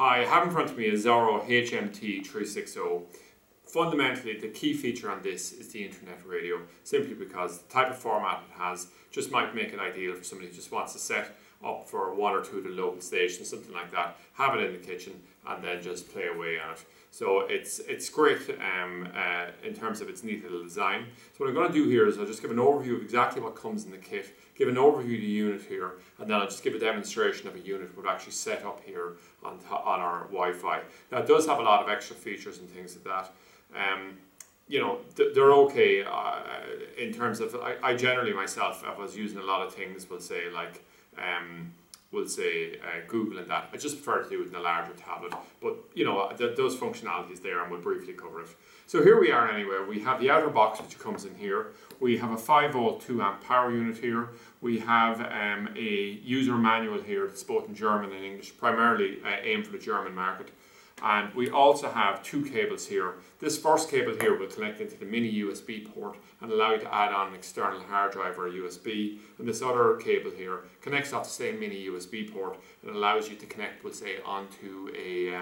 Hi, I have in front of me a Zorro HMT360. Fundamentally, the key feature on this is the internet radio, simply because the type of format it has just might make it ideal for somebody who just wants to set up for one or two of the local stations, something like that, have it in the kitchen and then just play away on it. So it's great in terms of its neat little design. So what I'm going to do here is I'll just give an overview of exactly what comes in the kit, give an overview of the unit here, and then I'll just give a demonstration of a unit we've actually set up here on our Wi-Fi. Now it does have a lot of extra features and things like that. They're okay in terms of, I generally myself, if I was using a lot of things, will say like, Google and that. I just prefer to do it in a larger tablet, but those functionalities there, and we'll briefly cover it. So here we are anyway. We have the outer box which comes in here. We have a 5-volt 2-amp power unit here. We have a user manual here that's both in German and English, primarily aimed for the German market. And we also have two cables here. This first cable here will connect into the mini USB port and allow you to add on an external hard drive or a USB. And this other cable here connects off the same mini USB port and allows you to connect, we'll say, onto a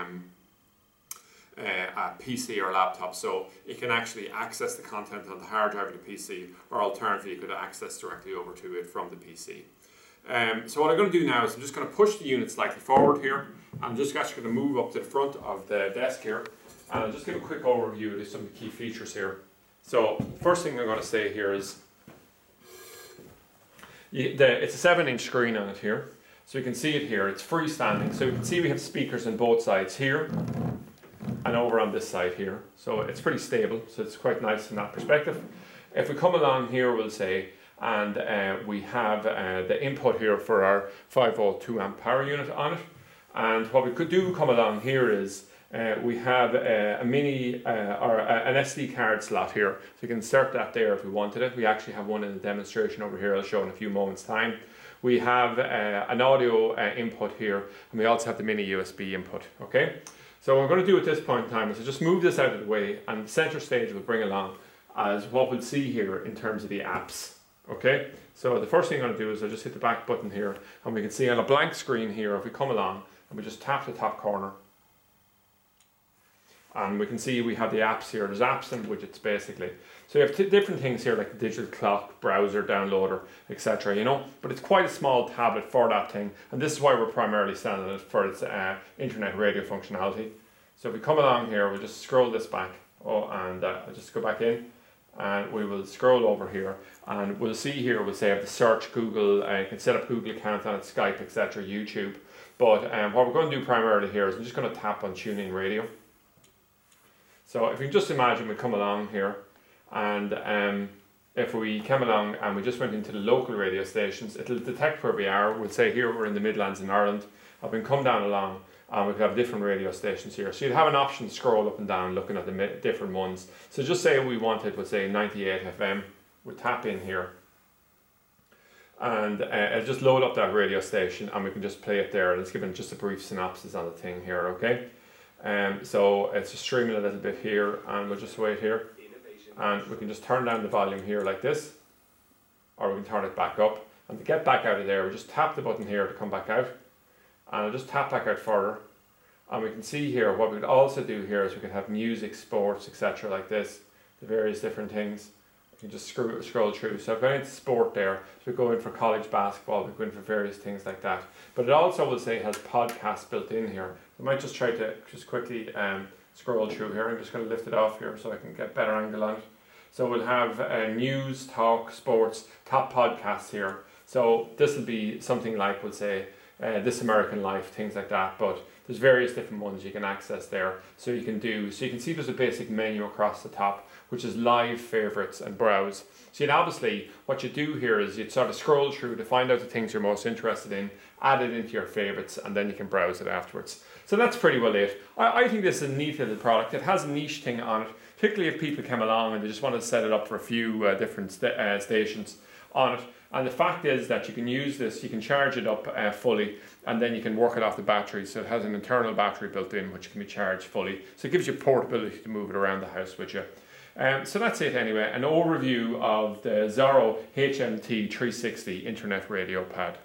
PC or laptop. So it can actually access the content on the hard drive of the PC, or alternatively you could access directly over to it from the PC. So what I'm going to do now is I'm just going to push the unit slightly forward here. I'm just actually going to move up to the front of the desk here, and I'll just give a quick overview of some of the key features here. So first thing I'm going to say here is it's a 7-inch screen on it here. So you can see it here, it's freestanding. So you can see we have speakers on both sides here and over on this side here. So it's pretty stable, so it's quite nice from that perspective. If we come along here, we'll say, and we have the input here for our 5-volt 2-amp power unit on it. And what we could do come along here is we have a mini or an SD card slot here. So you can insert that there if we wanted it. We actually have one in the demonstration over here. I'll show in a few moments time. We have an audio input here, and we also have the mini USB input. Okay. So what we're going to do at this point in time is just move this out of the way, and the center stage will bring along as what we'll see here in terms of the apps. Okay. So the first thing I'm going to do is I'll just hit the back button here, and we can see on a blank screen here, if we come along, and we just tap the top corner, and we can see we have the apps here. There's apps and widgets basically. So you have different things here like the digital clock, browser, downloader, etc. But it's quite a small tablet for that thing, and this is why we're primarily selling it for its internet radio functionality. So if we come along here, we'll just scroll this back, and I'll just go back in, and we will scroll over here, and we'll see here, we'll say I have the search Google, you can set up Google account on it, Skype, etc., YouTube. But what we're going to do primarily here is I'm just going to tap on TuneIn Radio. So if you can just imagine we come along here, and if we came along and we just went into the local radio stations, it'll detect where we are. We'll say here we're in the Midlands in Ireland, and we can come down along and we can have different radio stations here. So you'd have an option to scroll up and down looking at the different ones. So just say we wanted, we'll say 98 FM, we'll tap in here, and it'll just load up that radio station, and we can just play it there, and it's given just a brief synopsis on the thing here, okay? So it's just streaming a little bit here, and we'll just wait here, and we can just turn down the volume here like this, or we can turn it back up. And to get back out of there, we just tap the button here to come back out, and I'll just tap back out further, and we can see here what we could also do here is we could have music, sports, etc. like this, the various different things. You can just scroll through. So if I go into sport there, so we go in for college basketball, we go in for various things like that. But it also will say has podcasts built in here. I might just try to just quickly scroll through here. I'm just going to lift it off here so I can get better angle on it. So we'll have news, talk, sports, top podcasts here. So this will be something like, we'll say, This American Life, things like that. But there's various different ones you can access there. So you can see there's a basic menu across the top, which is live, favorites, and browse. So you'd obviously, what you do here is you'd sort of scroll through to find out the things you're most interested in, add it into your favorites, and then you can browse it afterwards. So that's pretty well it. I think this is a neat little product. It has a niche thing on it, particularly if people came along and they just want to set it up for a few different stations on it. And the fact is that you can use this, you can charge it up fully, and then you can work it off the battery. So it has an internal battery built in which can be charged fully. So it gives you portability to move it around the house with you. So that's it anyway, an overview of the Zorro HMT360 internet radio pad.